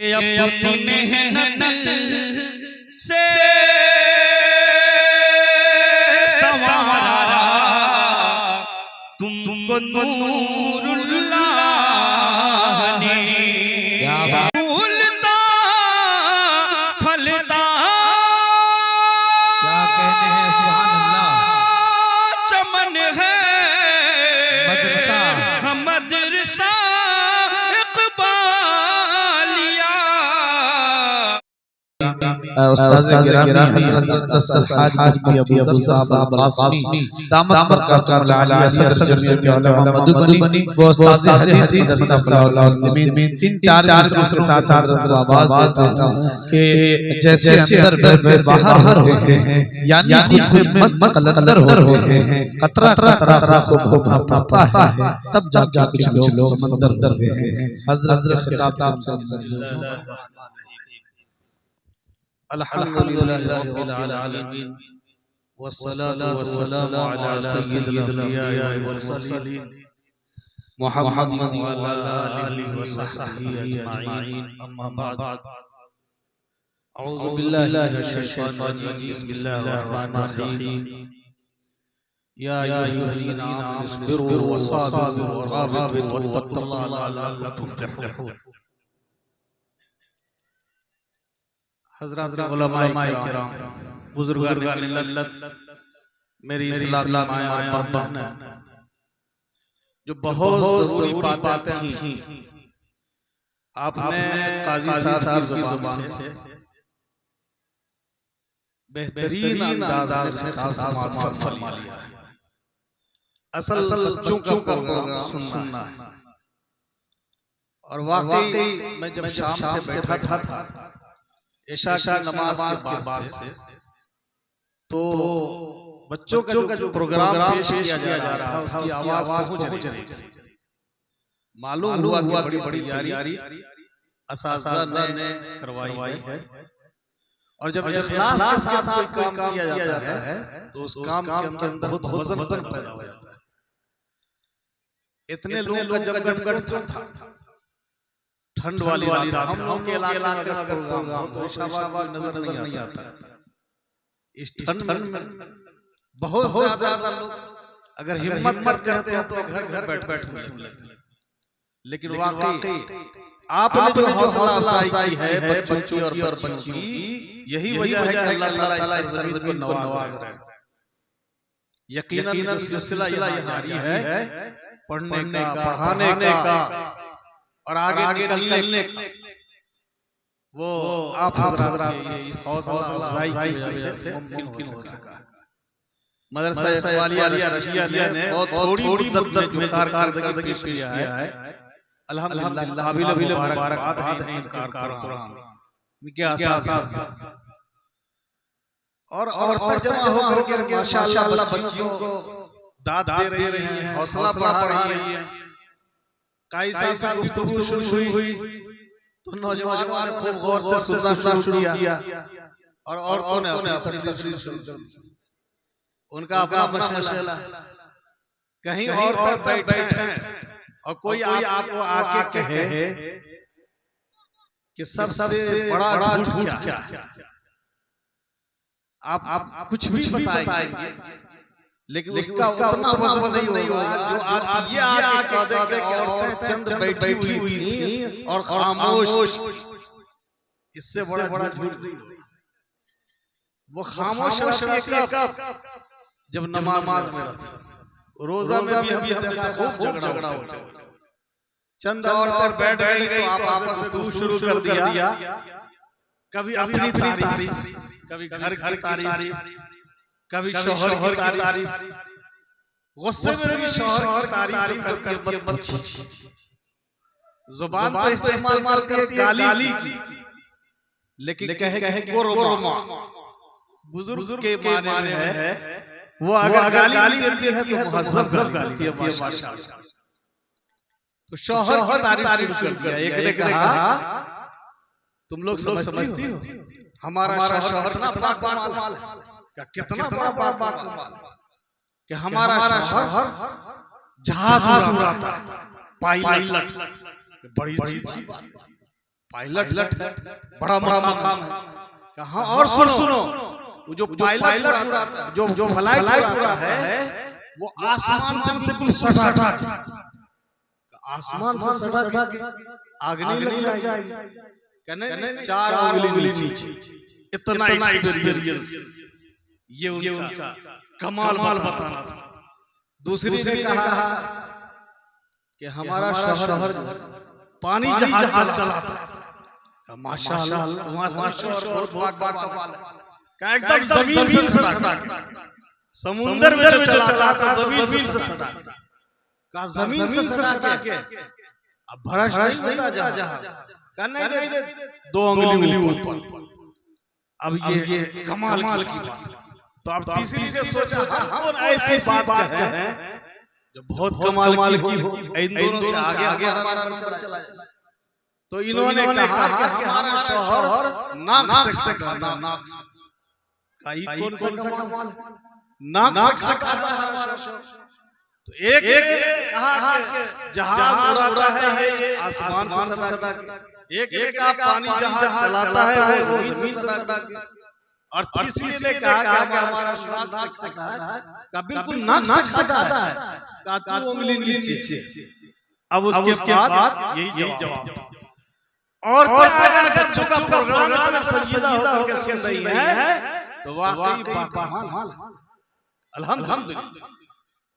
अपनी मेहनत से सवारा तुमको नूरुल्लाह ने फूलता फलता क्या कहने हैं सुभान अल्लाह चमन है मदरसा मदरसा इक़बालिया। उस्ताद गिरामी हज़रत हाज मुफ्ती अबू साहब कासमी दामत बरकत आलिया सदर जमीयत उलमा मधुबनी वो उस्ताद हदीस मदरसा मुस्लिमीन इन चार के साथ साथ आवाज देता हूं कि जैसे अंदर वैसे बाहर होते हैं, यानी खुद मस्त कलंदर होते हैं, कतरा कतरा खूब भरता है, तब जाके कुछ लोग समंदर होते हैं। हज़रत खिताब अल्हम्दुलिल्लाहि रब्बिल आलमीन वस्सलातु वस्सलामु अला सय्यिदिल अंबिया वल मुरसलीन मुहम्मद व अला आलिहि व सहबिहि अजमाइन अम्मा बाद अऊज़ु बिल्लाहि मिनश शैतानिर रजीम बिस्मिल्लाहिर रहमानिर रहीम या अय्युहल्लज़ीना आमनु इस्बिरू व साबिरू व राबितू वत्तक़ुल्लाहा लअल्लकुम तुफ्लिहून। हज़रात उलमाए किराम बुजुर्गान मिल्लत मेरी इस्लामी माया और बहनें जो बहुत ज़रूरी बातें थी आपने काजी साहब की ज़ुबान से बेहतरीन अंदाज़ में समाअत फरमा लिया है। असल बच्चों का प्रोग्राम सुनना है और वाकई मैं जब शाम से बैठा था इशा की नमाज के बाद से तो बच्चों का जो प्रोग्राम पेश किया जा रहा था उसकी आवाज पहुंच रही थी। मालूम हुआ कि बड़ी तैयारी असातिज़ा ने करवाई है और जब इखलास के साथ कोई काम किया जाता है तो उस काम के अंदर बहुत वजन पैदा हो जाता है। इतने लोग का जब गटगट था, ठंड वाली रात, हम लोग के इलाके में अगर प्रोग्राम हो तो शाबाश नजर नहीं आता। इस ठंड में बहुत ज्यादा लोग अगर हिम्मत करते हैं तो घर घर बैठ सुन लेते हैं। लेकिन वाकई आपने जो हौसला अफजाई है बच्चों और बच्ची, यही वजह है कि अल्लाह ताला इस सरजमीन को नवाज रहे हैं। यकीनन सिलसिला यह जारी है पढ़ने का, पढ़ाने का और आगे निकलने का। वो आप हज़रात की हौसला अफजाई की वजह से मुमकिन हो सका। मदरसा इक़बालिया रशिया ने बहुत थोड़ी मुद्दत में कारकर्दगी पेश किया है। अल्हम्दुलिल्लाह काबिल मुबारकबाद है इनका कुरान इनके आसास और जमा होकर के माशाअल्लाह बच्चियों को दाद दे रही हैं, हौसला बढ़ा रही हैं। काई साहब गुफ्तगू शुरू हुई तो नौजवानों ने खूब गौर से सुनना शुरू किया और औरतों ने अपनी तकरीर शुरू कर दी। उनका अपना मसला कहीं और तक बैठे और कोई आपको आके कहे कि सबसे बड़ा झूठ क्या है, आप कुछ भी बताएंगे लेकिन उसका उतना वजन नहीं होगा जो आप ये आके कह दे कि औरतें चंद बैठी हुई थी और खामोश। इससे बड़ा झूठ नहीं होगा। वो खामोश रहती है कब? जब नमाज में रहती है। रोजा में भी हम देखा खूब झगड़ा होता है। चंद औरतें बैठ गई तो आप आपस में तू शुरू कर दिया, कभी अपनी तारीफ, कभी घर की तारीफ, कभी शौहर की तारीफ, गुस्से में भी शौहर की तारीफ करके जुबान तो इस्तेमाल करती है गाली की, लेकिन कहे को रोमा बुजुर्ग के माने है वो अगर गाली देती है तो मुहज़्ज़ब गाली देती है माशाअल्लाह। तो शौहर की तारीफ शुरू कर दिया। एक ने कहा तुम लोग समझती हो हमारा शौहर कितना बड़ा कमाल है, कितना बड़ा कमाल कि हमारा शौहर जहाज उड़ाता है, पायलट, बड़ी अच्छी बात है। पायलट है, बड़ा बड़ा मकाम है। कहा और सुनो वो जो पायलट उड़ाता है, जो फ्लाइट उड़ाता है वो आसमान से भी सटा के, आसमान से सटा के आग नहीं लग जाएगी। कहने 4 उंगली नीचे, इतना एक्सपीरियंस, ये उनका कमाल बताना था। दूसरी ने कहा कि हमारा शहर पानी जहाज चलाता है। माशाअल्लाह, बहुत कमाल है। एकदम जमीन से सटा के, समुद्र में जो चलाता है जमीन से सटा के, का जमीन से सटा के। अब भ्रष्ट नहीं होता जहाज, नहीं 2 उंगली ऊपर। अब ये कमाल की बात है। तो अब तीसरी से सोचा हम ऐसी बात है जो बहुत कमाल की हो, इन दोनों से आगे हमारा चला जाए। तो इन्होंने कहा कि हमारा शहर नाक से खाता, नाक से। कौन सा कमाल है, नाक से खाता है हमारा शहर। तो एक कहा कि जहाज उड़ाता है आसमान से सटा के, एक का पानी जहाज चलाता है वो जमीन से सटा के, और तीसरी ने कहा कि हमारा शहर नाक से खाता है। का बिल्कुल नाक से खाता है, का 2 उंगली नीचे। अब उसके बाद यही जवाब। और बच्चों का प्रोग्राम इतना संजीदा होकर सुन रही है तो वाकई कमाल, अल्हम्दुलिल्लाह।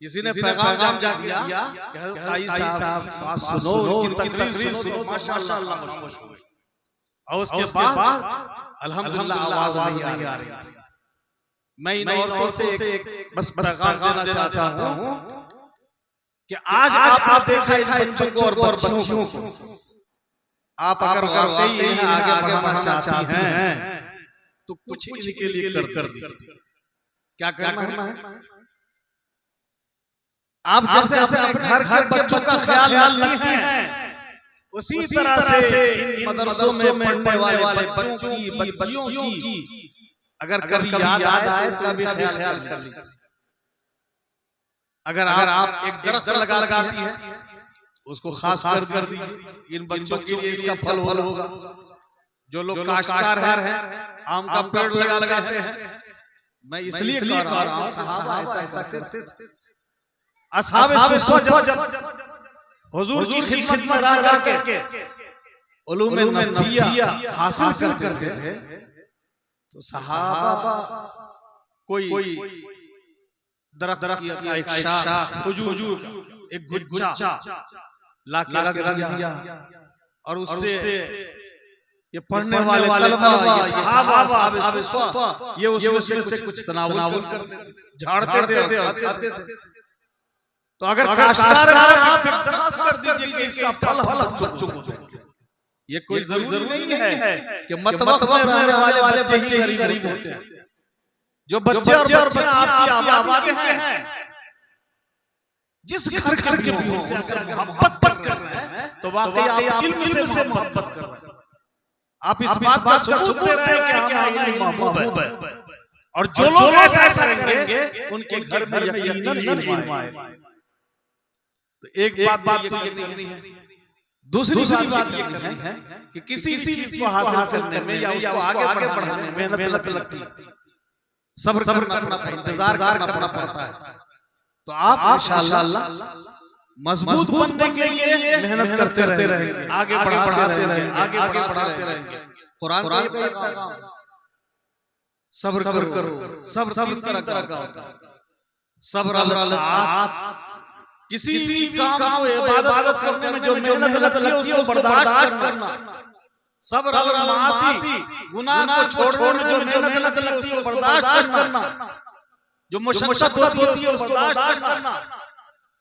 किसी ने पैगाम जा दिया, काई साहब बात सुनो, उनकी तकरीर सुनो, माशाअल्लाह खुश हुए। और उसके बाद अल्हम्दुलिल्लाह आवाज नहीं आ रही थी। मैं इन औरतों से एक बस पैगाम देना चाहता हूँ कि आज आप देखा बच्चों को और बच्चियों को, आप अगर वाकई आगे बढ़ना चाहती हैं तो कुछ इनके लिए कर दीजिए। क्या करना है? आप जैसे अपने घर बच्चों का ख्याल रखते हैं, उसी तरह से इन मदरसों में पढ़ने वाले बच्चों की, बच्चियों की अगर कभी याद आए तो कभी ख्याल कर लीजिए। अगर आप एक दरख्त लगाती हैं उसको खास कर दीजिए। इन बच्चों के लिए इसका फल होगा। जो लोग काश्तकार हैं, आम का पेड़ लगाते हैं, मैं इसलिए कह रहा हूं सहाबा ऐसा करते थे। असहाबे सुफ़ा जब हुजूर की खिदमत में रह करके उलूम नबिया हासिल करते थे तो सहाबा कोई दरख्त का एक शाख, हुजूर का एक गुच्छा ला के रख दिया, और उससे ये पढ़ने वाले तलबा, ये सहाबा, ये उसमें से कुछ तनावुल करते थे, झाड़ते थे और खाते थे। तो अगर काश्तकार आप दरखास्त कर दीजिए कि इसका फल बच्चों को दें। ये कोई जरूरी नहीं है कि मतबख में रहने वाले बच्चे ही गरीब होते हैं। जो बच्चे और बच्चियां आपकी आबादी के हैं, जिस घर के भी हों, अगर मोहब्बत कर रहे हैं तो वाकई आप इल्म से मोहब्बत कर रहे हैं। आप इस बात का सबूत दे रहे हैं कि हमारा इल्म महबूब है, और जो लोग ऐसा करेंगे उनके घर में यकीनन इल्म आएगा। तो एक बात ये करनी है। दूसरी बात ये करनी है कि किसी चीज को हासिल करने में या उसको आगे बढ़ाने में मेहनत लगती है, सब्र करना पड़ता है, इंतजार करना पड़ता है। तो आप इंशाअल्लाह मजबूत बनने के लिए मेहनत करते रहेंगे, आगे बढ़ाते रहेंगे। कुरान का पैगाम, सब्र करो, सब्र तरह का सब्र अल्लाह। किसी काम को इबादत करने में जो मेहनत लगती है उसको बर्दाश्त करना, सब्र मासी, गुनाह को छोड़ने में जो मेहनत लगती है उसको बर्दाश्त करना, जो मुशक्कत होती है उसको बर्दाश्त करना,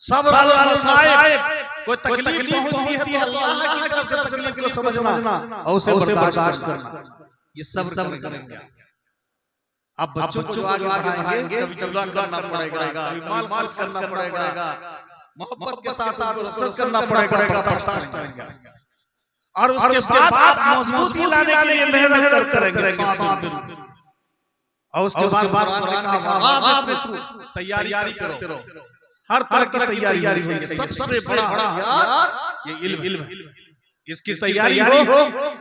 सब्र साहिब, कोई तकलीफ पहुंचती है अल्लाह की तरफ से तकलीफ को समझना और उसे बर्दाश्त करना, ये सब्र करेंगे। अब बच्चों को आगे बढ़ाएंगे, कभी करना पड़ेगा, माल करना पड़ेगा, मोहब्बत के साथ रसद करना पड़ेगा, बर्दाश्त करेंगे, और उसके बाद मजबूती लाने के लिए मेहनत करेंगे। और उसके बाद कुरान ने कहा तैयारी करते रहो, हर तरह की तैयारी होगी। सबसे बड़ा हथियार ये इल्म है। इसकी तैयारी हो,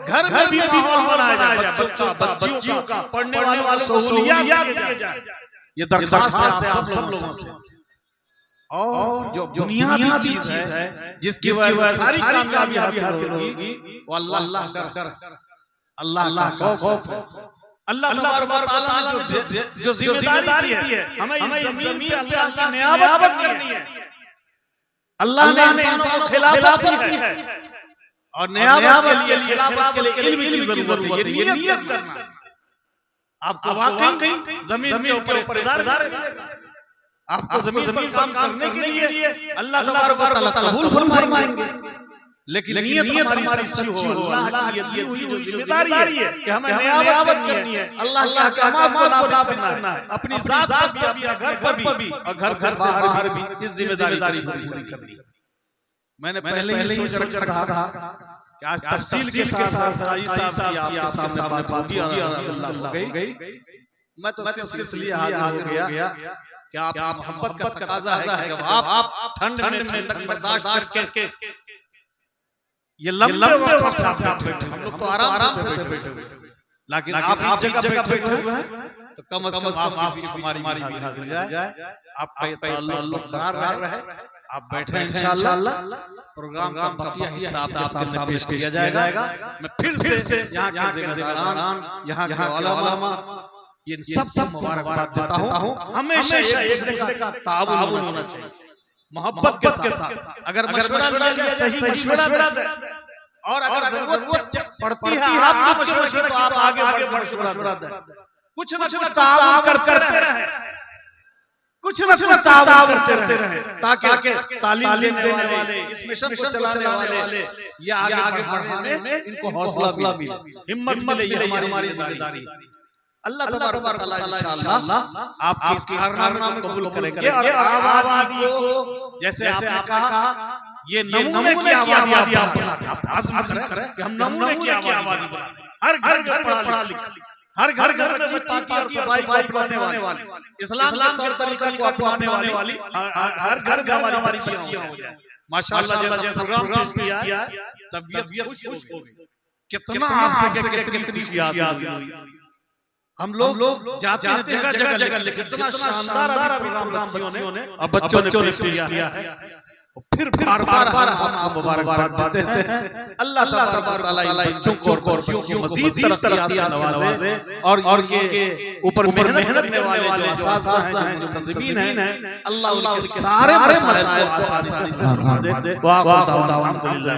घर घर भी माहौल बनाया जाए, बच्चियों का पढ़ने वालों को सहूलियत दिए जाए। ये दरख्वास्त है आप सब लोगों से। और जो बुनियादी चीज है जिसकी वजह से सारी कामयाबी हासिल होगी, वो अल्लाह का अल्लाह का खौफ है। अल्लाह तआला जो जिम्मेदारी है हमें इस ज़मीन पे अल्लाह की नियाबत करनी है। अल्लाह ने इंसानों को खिलाफत दी है और नियाबत के लिए इल्म की जरूरत है। ये नियत करना आपको वाकई जमीन के ऊपर इदारा मिलेगा। आपको जमीन पर काम करने के लिए अल्लाह तबारक व तआला कबूल फरमाएंगे। लेकिन नियत हमारी सच्ची हो, अल्लाह की दी हुई जो जिम्मेदारी है कि हमें नियाबत करनी है, अल्लाह के अहकामात को नाफिज करना है, अपनी जात पर भी, घर पर भी और घर से बाहर भी इस जिम्मेदारी को पूरी करनी है। मैंने पहले ही सोच रखा था कि आज तफसील के साथ साहब आपके सामने बात होगी और अल्लाह गई। मैं तो सिर्फ इसलिए हाजिर हो गया कि आप मोहब्बत का तकाजा है कि जब आप ठंड में तक बर्दाश्त करके ये लंबे वक्त से आप बैठे, हम लोग तो आराम से बैठे हुए, लेकिन आप एक जगह बैठे हुए हैं तो कम से कम आप हमारी भी हाजिर जाए, आपका ये ताल्लुक बरकरार रहे। आप बैठे इंशाअल्लाह, प्रोग्राम का बकिया हिस्सा आपके सामने पेश किया जाएगा। मैं फिर से यहाँ के ज़िम्मेदारान, यहाँ के उलमा, ये सब मुबारकबाद देता हूँ। हमेशा एक दूसरे का ताउन होना चाहिए, मोहब्बत के साथ। अगर मशवरा लिया जाए, सही मशवरा दे, और अगर जरूरत पड़ती है आपके मशवरे की, आप आगे मशवरा दे। कुछ न ताउन करते रहे, कुछ न ताउन करते रहे, ताकि तालीम देने वाले, इस मिशन को चलाने वाले ये आगे बढ़ाने में इनको हौसला मिले, हिम्मत मिले। ये हमारी जिम्मेदारी है। अल्लाह तबारक व तआला इंशाअल्लाह आपके कारनामे को कबूल करेंगे और आबादी को, जैसे आपने कहा, ये नमूने की आबादी आप आज़म करें कि हम नमूने की आबादी बना दें। हर घर पढ़ा लिखा, हर घर में पाकी और सफाई को अपनाने वाले, इस्लाम के तरीका को अपनाने वाली हर घर हमारी बच्चियां हो जाए। माशाअल्लाह, जैसा प्रोग्राम किया है, तबीयत खुश हो गई। कितना आपसे कितनी हासिल हुई। हम लोग जाते हैं जगह, लेकिन कितना शानदार प्रोग्राम बच्चियों ने और बच्चों ने किया है। फिर बार हम आपको मुबारकबाद देते हैं। अल्लाह तबारक व तआला बच्चों को मज़ीद तरक्की नवाज़े और ये ऊपर मेहनत करने वाले जो असातिज़ा हैं, जो मुतज़्ज़िमीन हैं, अल्लाह उनके सारे मसाइल को आसानी से हल कर दे। वाह अल्हम्दुलिल्लाह।